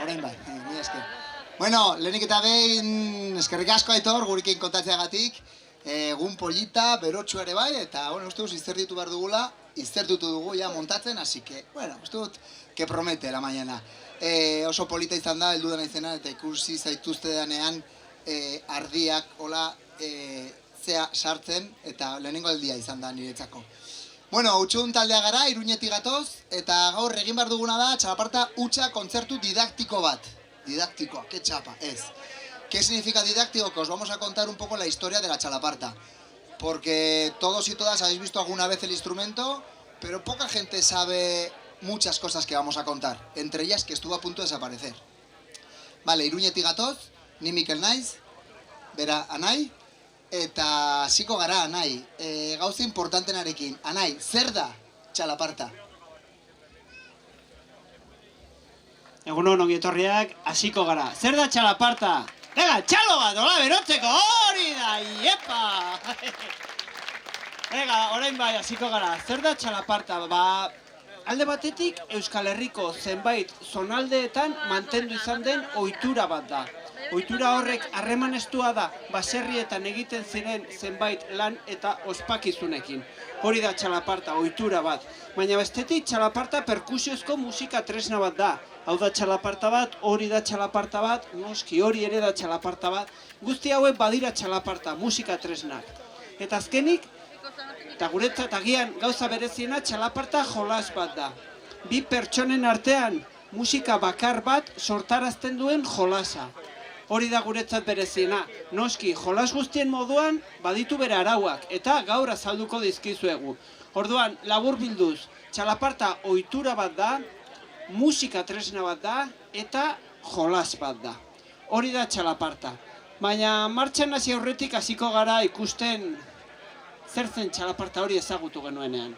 orain bai, ni esker. Bueno, lehenik eta behin eskerrik asko Aitor gurekin kontatzeagatik. Egun polita, berotxu ere bai, eta, bueno, uste dut izerditu behar dugula, izertutu dugu ja montatzen, así que, bueno, uste dut, que promete la mañana. Oso polita izan da, heldu dena izena, eta ikusi zaituzte danean ardiak, hola, zea sartzen, eta lehenengo aldia izan da niretzako. Bueno, utxun taldea gara, Iruñetik gatoz, eta gaur egin behar duguna da, txalaparta hutsa kontzertu didaktiko bat. Didáctico, qué chapa, es. ¿Qué significa didáctico? Que os vamos a contar un poco la historia de la chalaparta. Porque todos y todas habéis visto alguna vez el instrumento, pero poca gente sabe muchas cosas que vamos a contar. Entre ellas que estuvo a punto de desaparecer. Vale, Iruñetik gatoz, ni Mikel naiz, bera anai, eta hasiko gara anai. Gauza importantenarekin, anai, zer da txalaparta? Egunon ongi etorriak, hasiko gara. Zer da txalaparta? Ega, txalo bat, hola berotzeko, hori da, iepa! Ega, orain bai, hasiko gara. Zer da txalaparta? Ba, alde batetik Euskal Herriko zenbait zonaldeetan mantendu izan den ohitura bat da. Ohitura horrek harremanestua da baserrietan egiten ziren zenbait lan eta ospakizunekin. Hori da txalaparta, ohitura bat. Baina bestetik txalaparta perkusiozko musika tresna bat da. Hau da txalaparta bat, hori da txalaparta bat, noski hori ere da txalaparta bat. Guzti hauek badira txalaparta, musika tresnak. Eta azkenik, eta guretzat agian gauza bereziena txalaparta jolas bat da. Bi pertsonen artean musika bakar bat sortarazten duen jolasa. Hori da guretzat bereziena. Noski, jolas guztien moduan baditu bere arauak, eta gaur azalduko dizkizuegu. Orduan, labur bilduz, txalaparta ohitura bat da, musika tresna bat da, eta jolas bat da. Hori da txalaparta. Baina martxan hasi aurretik hasiko gara ikusten zer zen txalaparta hori ezagutu genuenean.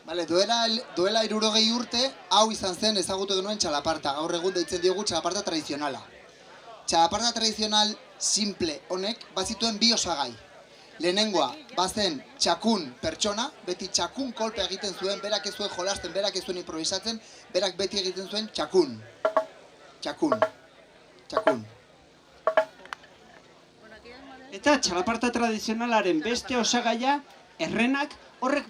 Vale, duela 60 urte, hau izan zen ezagutu genuen txalaparta. Gaur egun deitzen diogu txalaparta tradizionala. Txalaparta tradizional simple honek bazituen bi osagai. Lehenengoa, bazen txakun pertsona, beti txakun kolpe egiten zuen, berak ez zuen jolasten, berak ez zuen improvisatzen, berak beti egiten zuen txakun. Txakun. Txakun. Eta txalaparta tradizionalaren beste osagaia, errenak, horrek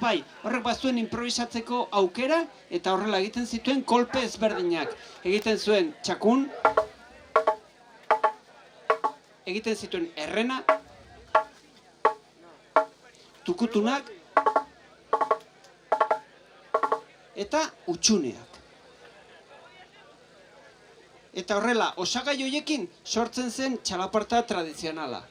bazuen improvisatzeko aukera, eta horrela egiten zituen kolpe ezberdinak. Egiten zuen txakun, egiten zituen errena, tukutunak eta utxuneak. Eta horrela, osagai horiekin sortzen zen txalaparta tradizionala.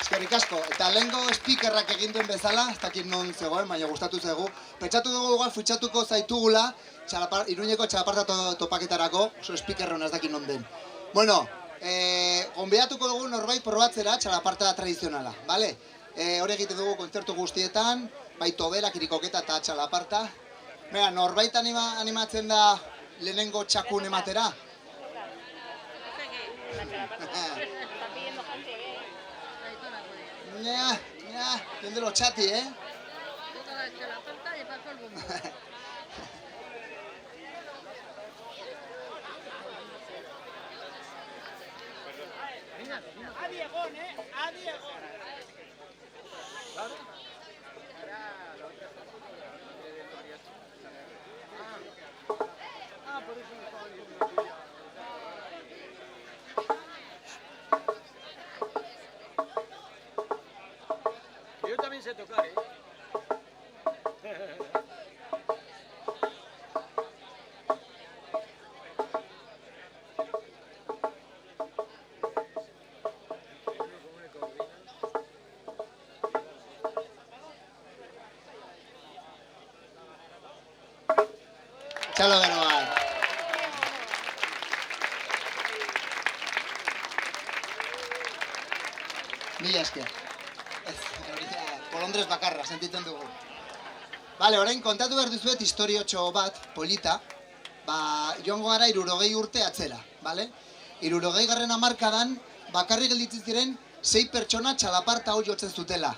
Eskerrik asko, eta lehengo speakerrak egin duen bezala, ez dakit non zegoen, baina gustatu zaigu. Pentsatu dugu igual futxatuko zaitugula Iruñeko txalaparta topaketarako, oso speakerrona ez dakit non den. Bueno, gonbidatuko dugu norbait probatzera txalaparta tradizionala, bale? Hori egiten dugu kontzertu guztietan, bai tobera, kirikoketa eta txalaparta. Bera, norbait animatzen da lehenengo txakun ematera? Bien de los chati, ¿eh? Toca la txalaparta y paso el bombo. Adi egon, adi egon. Txalo bero bat. Mila esker. Kolondrez bakarra, sentitzen dugu. Bale, orain kontatu behar dizuet historiotxo bat, polita. Joango gara 60 urte atzera, bale? 60. hamarkadan bakarrik gelditzen ziren 6 pertsona txalaparta hau jotzen zutela.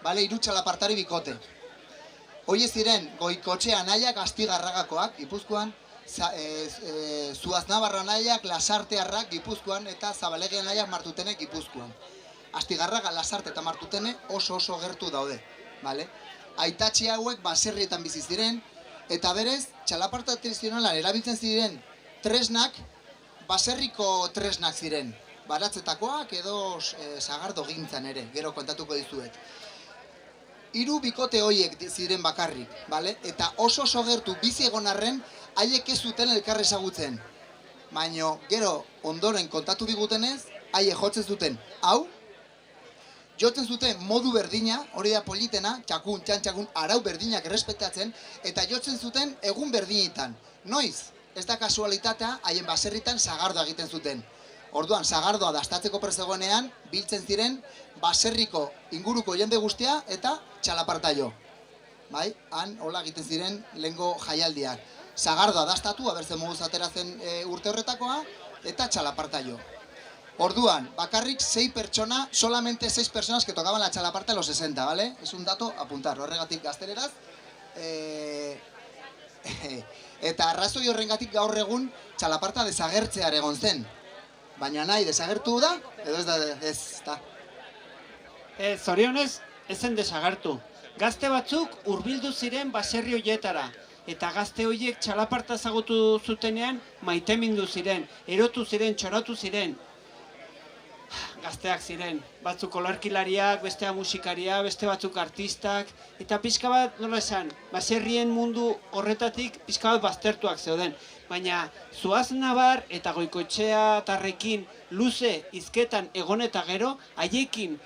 Bale, 3 txalapartari bikote. Hoi ziren Goikotxe anaiak Astigarragakoak Gipuzkoan, Zuaznabarra anaiak Lasartearrak Gipuzkoan eta Zabalegi anaiak Martutenek Gipuzkoan. Astigarraga, Lasarte eta Martutene oso gertu daude, bale? Aitatxi hauek baserrietan bizi ziren eta berez txalaparta tradizionalan erabiltzen ziren tresnak baserriko tresnak ziren, baratzetakoak edo sagardo gintzan ere, gero kontatuko dizuet. 3 bikote horiek ziren bakarrik, bale? Eta oso gertu bizi egon arren, haiek ez zuten elkar ezagutzen. Baina, gero, ondoren kontatu digutenez, haiek jotzen zuten, hau, jotzen zuten modu berdina, hori da politena, txakun, txantxakun, arau berdinak errespetatzen, eta jotzen zuten egun berdinetan. Noiz, ez da kasualitatea, haien baserritan sagardoa egiten zuten. Orduan, sagardoa dastatzeko prezegoenean, biltzen ziren baserriko inguruko jende guztia eta txalaparta jo. Bai, han, hola egiten ziren lehengo jaialdiak. Sagardoa dastatu, abertzen moduz ateratzen urte horretakoa, eta txalaparta jo. Orduan, bakarrik 6 pertsona, solamente 6 personas que tocaban la txalaparta en los 60, ¿vale? Es un dato a apuntar, horregatik gazteleraz. Eta arrazoi horrengatik gaur egun txalaparta desagertzear egon zen. Baina nahi desagertu da, edo ez da. Zorionez, ezen desagertu. Gazte batzuk hurbildu ziren baserri hoietara. Eta gazte horiek txalaparta ezagutu zutenean maitemindu ziren, erotu ziren, txoratu ziren. Gazteak ziren, batzuk olarkilariak, bestea musikaria, beste batzuk artistak, eta pixka bat, nola esan, baserrien mundu horretatik pixka bat baztertuak zeuden. Baina Zuaznabar eta Goikotxea tarrekin luze hizketan egon eta gero, haiekin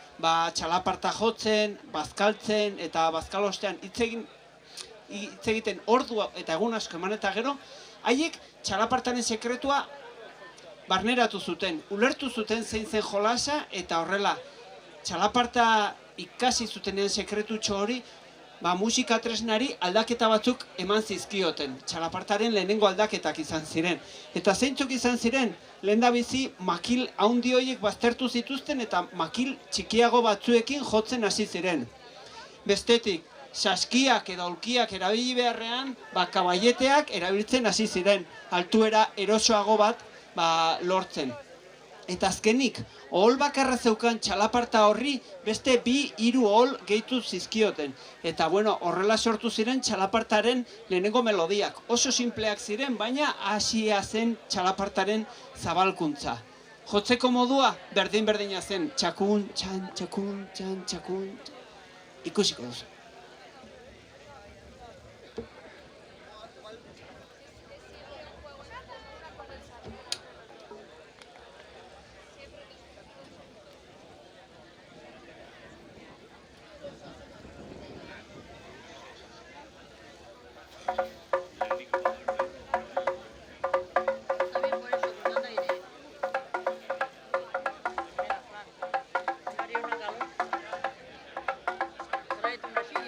txalaparta jotzen, bazkaltzen eta bazkalostean hitz egiten ordu eta egun asko eman eta gero, haiek txalapartaren sekretua barneratu zuten, ulertu zuten zein zen jolasa eta horrela txalaparta ikasi zutenean sekretutxo hori, musika tresnari aldaketa batzuk eman zizkioten. Txalapartaren lehenengo aldaketak izan ziren. Eta zeintzuk izan ziren, lehendabizi makil haundi horiek baztertu zituzten eta makil txikiago batzuekin jotzen hasi ziren. Bestetik, saskiak edo aulkiak erabili beharrean, kabaieteak erabiltzen hasi ziren, altuera erosoago bat lortzen. Eta azkenik, ohol bakarra zeukan txalaparta horri beste 2-3 ohol gehitu zizkioten. Eta horrela sortu ziren txalapartaren lehenengo melodiak. Oso simpleak ziren, baina hasia zen txalapartaren zabalkuntza. Jotzeko modua berdin-berdina zen. Txakun, txan, txakun, txan, txakun. Ikusiko duzu. Trae tu masita.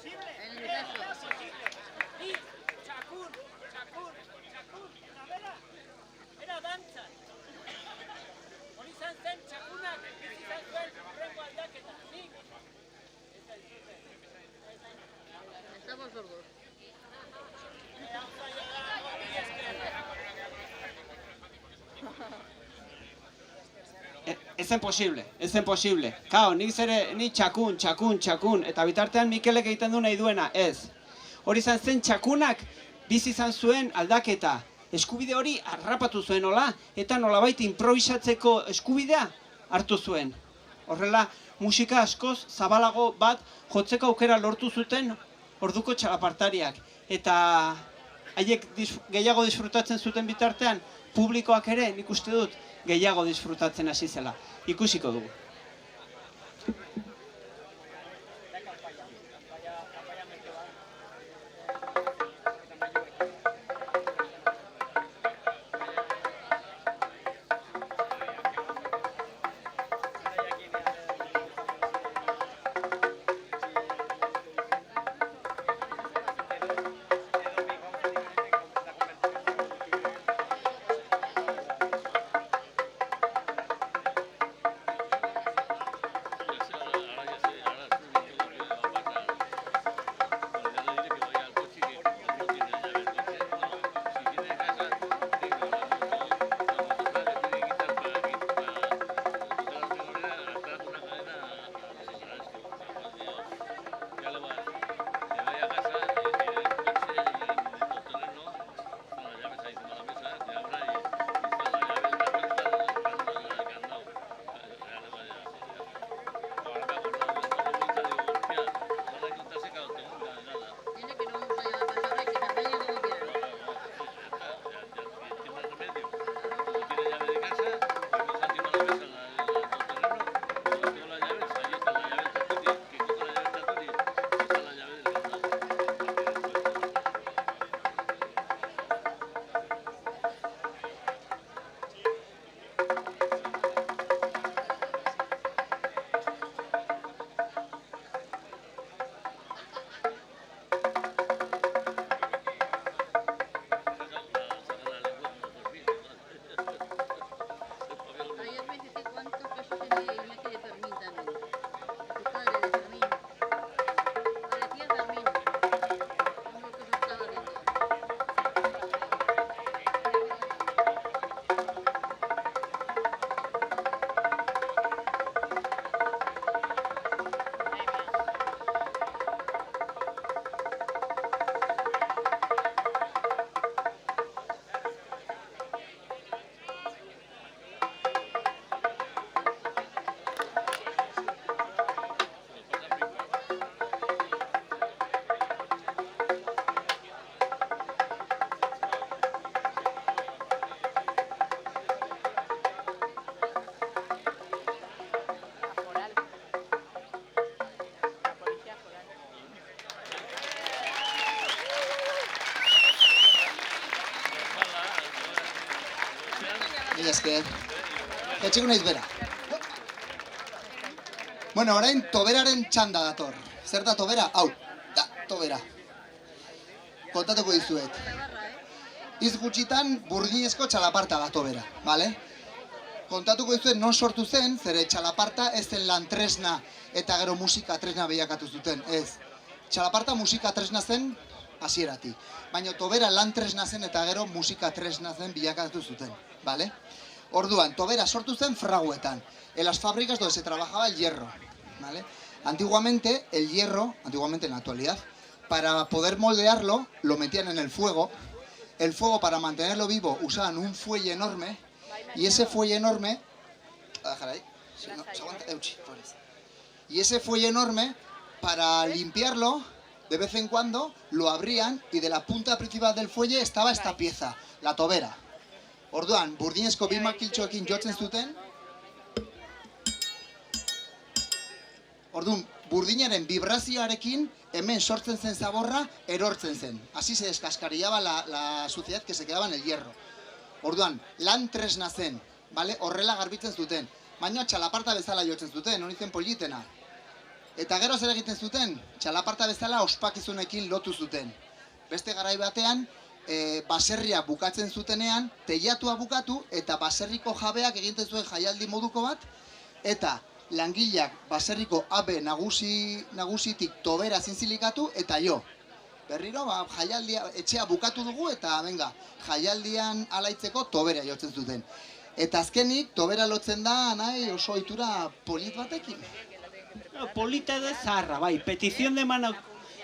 En el caso. Era dantzan. Hori izan zen txakunak izan zuen hurrengo aldaketa. Nik Estamos sordos. Ez zen posible. Kao, nik zere, ni txakun, eta bitartean Mikelek egiten du nahi duena, ez. Hori izan zen txakunak bizi izan zuen aldaketa. Eskubide hori harrapatu zuen hola, eta nolabait improvisatzeko eskubidea hartu zuen. Horrela, musika askoz zabalago bat jotzeko aukera lortu zuten orduko txalapartariak. Eta haiek gehiago disfrutatzen zuten bitartean, publikoak ere, nik uste dut, gehiago disfrutatzen hasi zela. Ikusiko dugu. Mila esker. Etxeko naiz bera. Bueno, orain toberaren txanda dator. Zer da tobera? Hau, da, tobera. Kontatuko dizuet. Iz gutxitan burdinezko txalaparta da tobera, bale? Kontatuko dizuet non sortu zen, zere txalaparta ez zen lan tresna eta gero musika tresna bilakatu zuten, ez. Txalaparta musika tresna zen hasieratik. Baina tobera lan tresna zen eta gero musika tresna zen bilakatu zuten, bale? Orduan, tobera sortu zen fraguetan. En las fábricas donde se trabajaba el hierro, ¿vale? Antiguamente, el hierro, antiguamente en la actualidad, para poder moldearlo, lo metían en el fuego. El fuego, para mantenerlo vivo, usaban un fuelle enorme. Y ese fuelle enorme... ¿A dejar ahí? Sí, no, se aguanta. Y ese fuelle enorme, para limpiarlo, de vez en cuando, lo abrían y de la punta principal del fuelle estaba esta pieza, la tobera. Orduan, burdinezko bi makiltxoekin jotzen zuten. Orduan, burdinaren vibrazioarekin hemen sortzen zen zaborra erortzen zen. Así se descascarillaba la suciedad que se quedaba en el hierro. Orduan, lan tresna zen, vale? Horrela garbitzen zuten. Baina txalaparta bezala jotzen zuten, hori zen politena. Eta gero zer egiten zuten, txalaparta bezala ospakizunekin lotu zuten. Beste garai batean, baserria bukatzen zutenean, teilatua bukatu eta baserriko jabeak egiten zuen jaialdi moduko bat, eta langileak baserriko abe nagusitik tobera zintzilikatu eta jo. Berriro, jaialdia, etxea bukatu dugu eta venga, jaialdian alaitzeko tobera jotzen zuten. Eta azkenik, tobera lotzen da, nahi oso ohitura polit batekin. Polita edo zaharra, bai, petizion de mano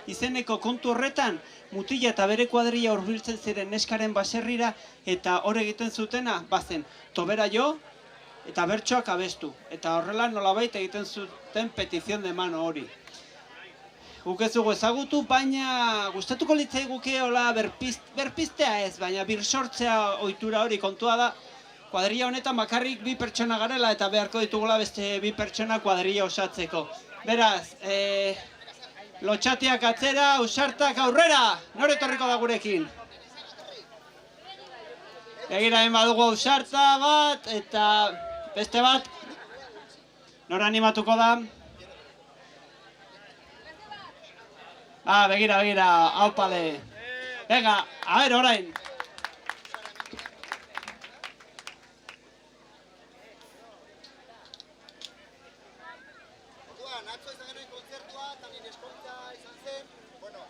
izeneko kontu horretan, mutila eta bere kuadrilla hurbiltzen ziren neskaren baserrira, eta hor egiten zutena, bazen, tobera jo, eta bertsoak abestu. Eta horrela nolabait egiten zuten petizion de mano hori. Guk ez dugu ezagutu, baina gustatuko litzaiguke hola berpiztea ez, baina birsortzea ohitura hori kontua da. Kuadrilla honetan bakarrik 2 pertsona garela eta beharko ditugula beste 2 pertsona kuadrilla osatzeko. Beraz, lotxatiak atzera, ausartak aurrera! Nor etorriko da gurekin? Begira, badugu ausarta bat eta beste bat. Nor animatuko da? Begira, haupale. Venga, a ver, orain. Atzo izan genuen kontzertua, eta nire eskontza izan zen, bueno,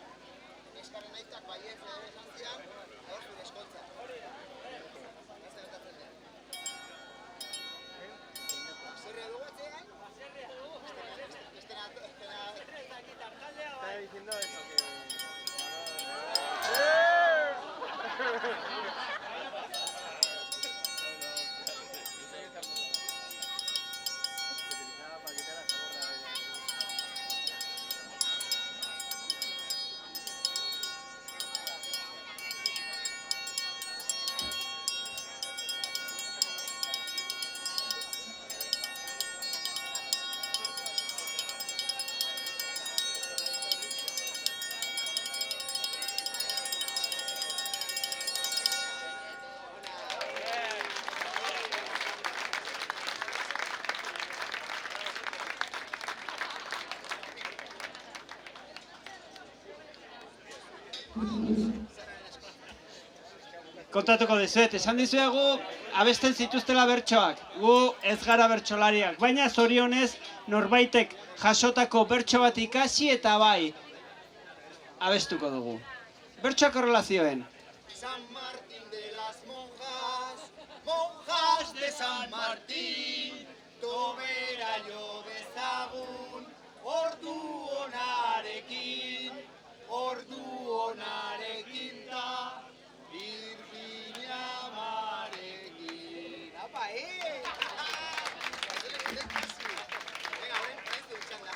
neskaren aitak baiez izan zian, hor zure eskontza. Baserria dugu atzean? Baserria dugu. Está diciendo eso, que... Kontatuko dizuet, esan dizuegu abesten zituztela bertsoak. Gu ez gara bertsolariak, baina zorionez norbaitek jasotako bertso bat ikasi eta bai abestuko dugu. Bertsoak horrela zioen. San Martín de las monjas, monjas de San Martín, tobera jo dezagun, ordu onarekin da, Virginia marekin. Apa, Venga, ven, txanda.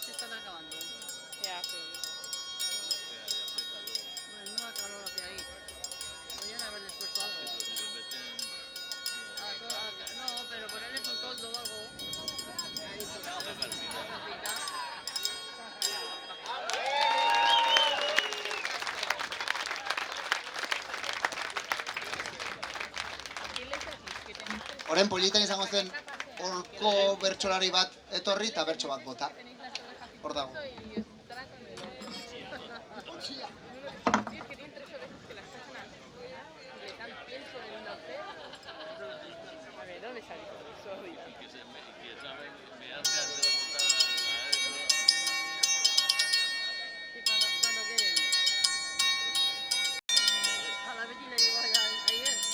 Se están acabando. Ya, sí. Menuda calor hacia ahí. Podrían haberles puesto algo. No, pero ponerles un toldo o algo. Ahí, Horren politan izango zen horko bertsolari bat etorri eta bertso bat bota. Hor dago. ¿Dónde salió eso? Sí, cuando quieren. A la vecina digo ayer.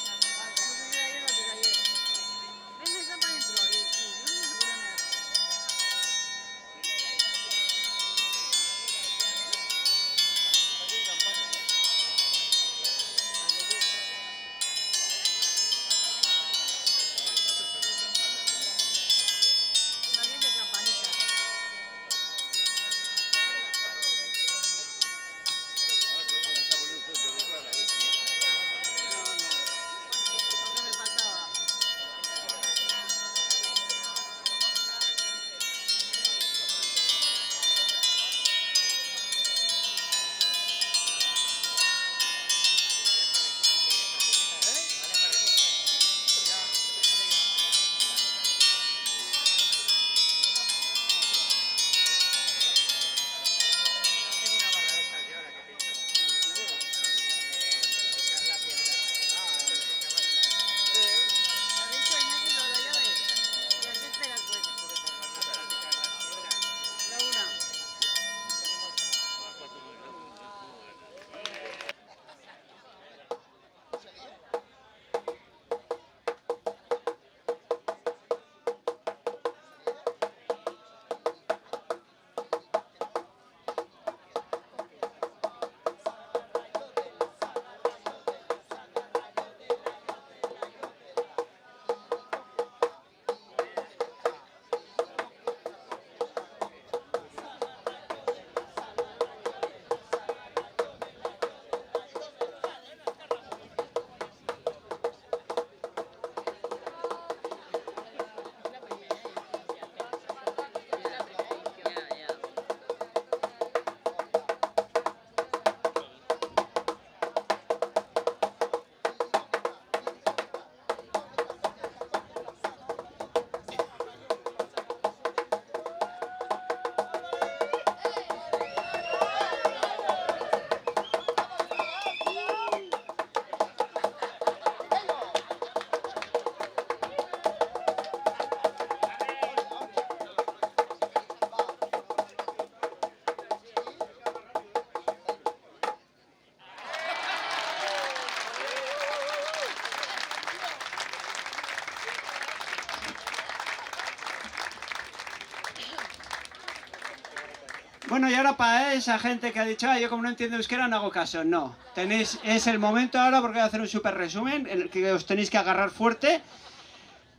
Bueno, y ahora para esa gente que ha dicho, yo como no entiendo euskera no hago caso. No, es el momento ahora porque voy a hacer un súper resumen en el que os tenéis que agarrar fuerte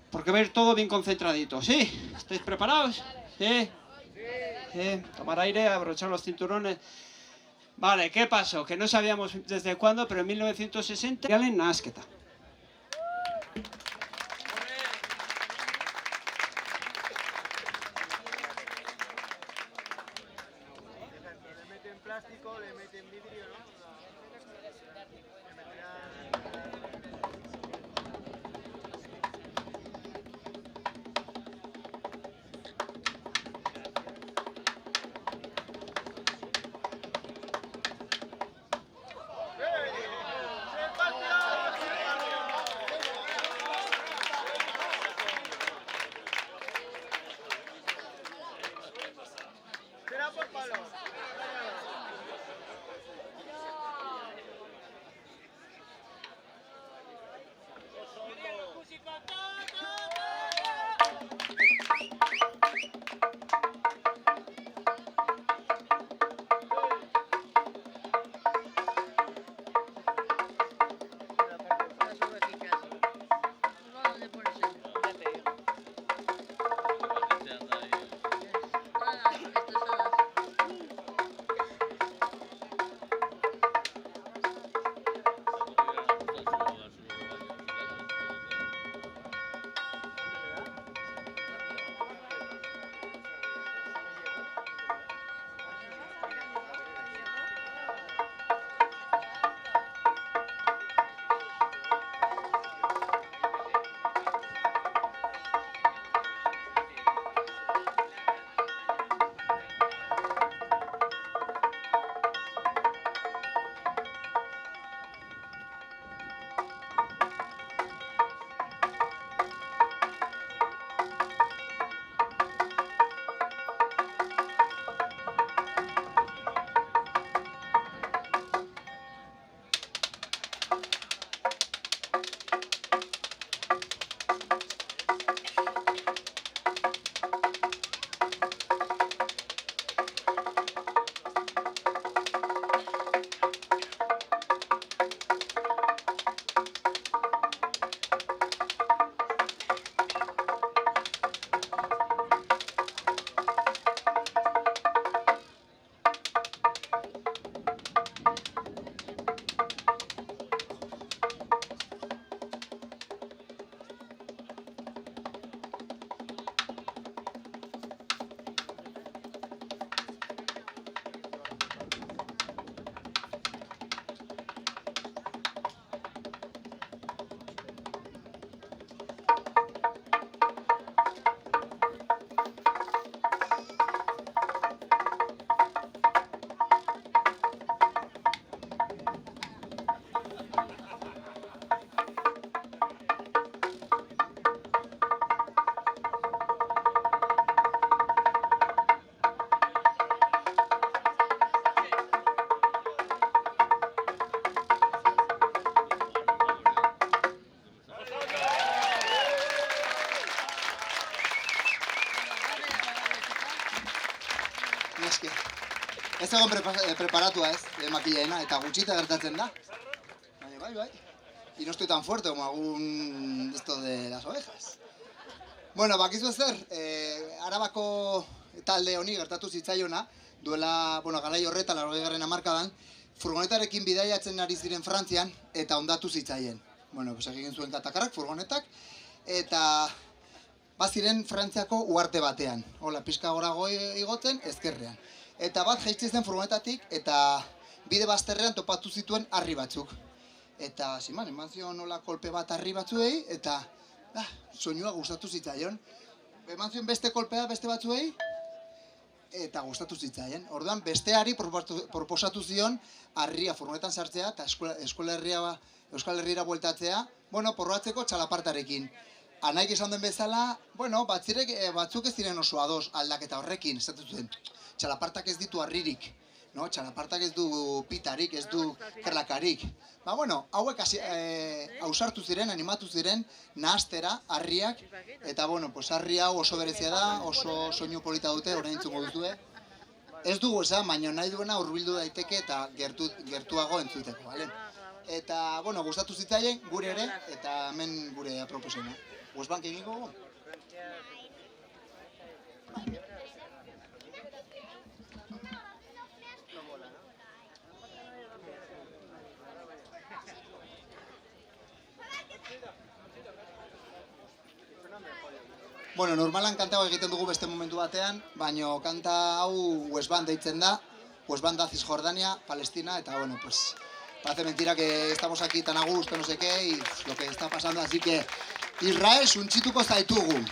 porque va a ir todo bien concentradito. ¿Sí? ¿Estáis preparados? ¿Sí? Tomar aire, abrochar los cinturones. Vale, ¿qué pasó? Que no sabíamos desde cuándo, pero en 1960 en nahasketa. Plástico, le meten vidrio, ¿no? Será por palo. Eske. Ez egon preparatua ez, makillaena, eta gutxita gertatzen da. Bai. Y no estoy tan fuerte como algún esto de las ovejas. Bueno, bakizu zer, Arabako talde honi gertatu zitzaiona, duela, garai horretan, 80. hamarkadan, furgonetarekin bidaiatzen ari ziren Frantzian, eta hondatu zitzaien. Egin zuen katakarrak, furgonetak, eta baziren Frantziako uarte batean. Hola, pixka gorago igotzen, ezkerrean. Eta bat jaitsi zen furgonetatik, eta bide bazterrean topatu zituen harri batzuk. Eta, eman zion nola kolpe bat harri batzuei, eta soinua gustatu zitzaion. Eman zion beste kolpea beste batzuei, eta gustatu zitzaien. Orduan, besteari proposatu zion harria furgonetan sartzea, eta Euskal Herriera bueltatzea, porroatzeko txalapartarekin. Anaik esan den bezala, batzuk ez diren oso ados aldaketa horrekin, esatu zuen. Txalapartak ez ditu harririk, txalapartak ez du pitarik, ez du kerlakarik. Hauek ausartu ziren, animatu ziren, nahastera, harriak, eta harri hau oso berezia da, oso soinu polita dute, orain entzungo duzue. Ez dugu esan, baina nahi duena hurbildu daiteke eta gertuago entzuteko, bale? Eta, bueno, gustatu zitzaien, gure ere, eta hemen gure aproposena. Westbank egingo gu? Bueno, normalan kanta hau egiten dugu beste momentu batean, baina kanta hau Westbank deitzen da, Westbank da Cisjordania, Palestina, eta bueno, pues parece mentira que estamos aquí tan a gusto, no sé qué, y lo que está pasando, así que Israel suntsituko zaitugu.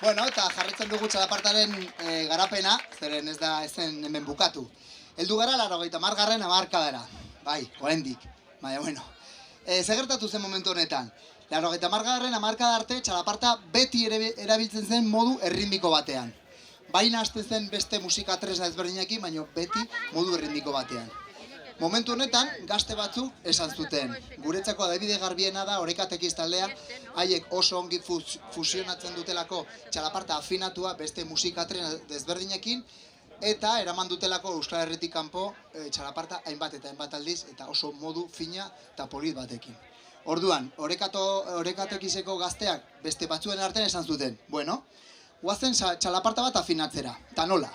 Bueno, eta jarraitzen dugu txalapartaren garapena, zeren ez da ezen hemen bukatu. Heldu gara 80. hamarkadara. Bai, oraindik. Baina, bueno. Zer gertatu zen momentu honetan? 80. hamarkada arte txalaparta beti erabiltzen zen modu erritmiko batean. Baina hasten zen beste musika tresna ezberdinekin, baina beti modu erritmiko batean. Momentu honetan, gazte batzuk esan zuten. Guretzako adibide garbiena da Orekatekiz taldea, haiek oso ongi fusionatzen dutelako txalaparta afinatua beste musika tresna desberdinekin, eta eraman dutelako Euskal Herritik kanpo txalaparta hainbat eta hainbat aldiz, eta oso modu fina eta polit batekin. Orduan, Orekatekizeko gazteak beste batzuen artean esan zuten. Bueno, guazen txalaparta bat afinatzera, eta nola?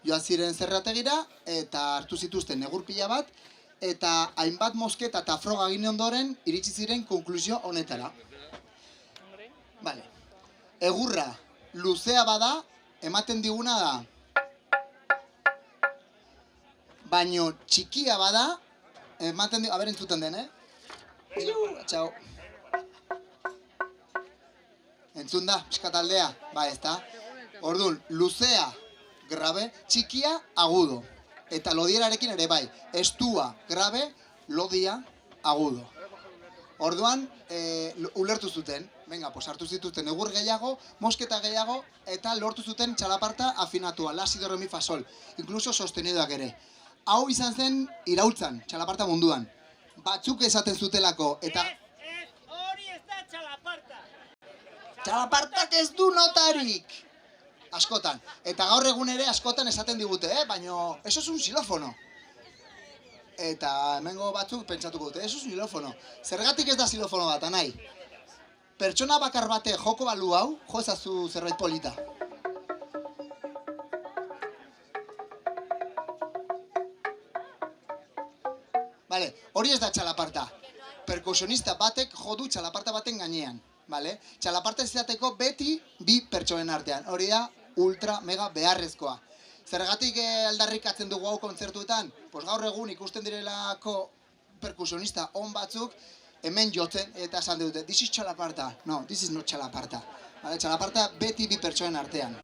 Joan ziren zerrategira eta hartu zituzten negur pila bat, eta hainbat mosketa eta froga egin ondoren iritsi ziren konklusio honetara. Vale. Egurra luzea bada, ematen diguna da. Baino txikia bada, ematen diguna, entzuten den, Txau. Entzun da, eskataldea? Ba, ez da. Orduan, luzea, grabe, txikia, agudo. Eta lodierarekin ere bai. Estua, grabe, lodia, agudo. Orduan, ulertu zuten, venga, pues hartu zituzten egur gehiago, mosketa gehiago, eta lortu zuten txalaparta afinatua, la, si, do, re, mi, fa, sol. Incluso sostenidoak ere. Hau izan zen iraultzan, txalaparta munduan. Batzuk esaten zutelako, eta... hori ez da txalaparta. Txalapartak ez du notarik! Askotan. Eta gaur egun ere askotan esaten digute, baina eso es un xilófono. Eta hemengo batzuk pentsatuko dute, eso es un xilófono. Zergatik ez da xilófono bat, nahi? Pertsona bakar bate joko balu hau, jo ezazu zerbait polita. Vale, hori ez da txalaparta. Perkusionista batek jo du txalaparta baten gainean. Vale? Txalaparta izateko beti bi pertsonen artean. Hori da ultra mega beharrezkoa. Zergatik aldarrikatzen dugu hau kontzertuetan? Pues gaur egun ikusten direlako perkusionista on batzuk hemen jotzen eta esan dute, this is txalaparta. No, this is not txalaparta. Vale? Txalaparta beti bi pertsonen artean.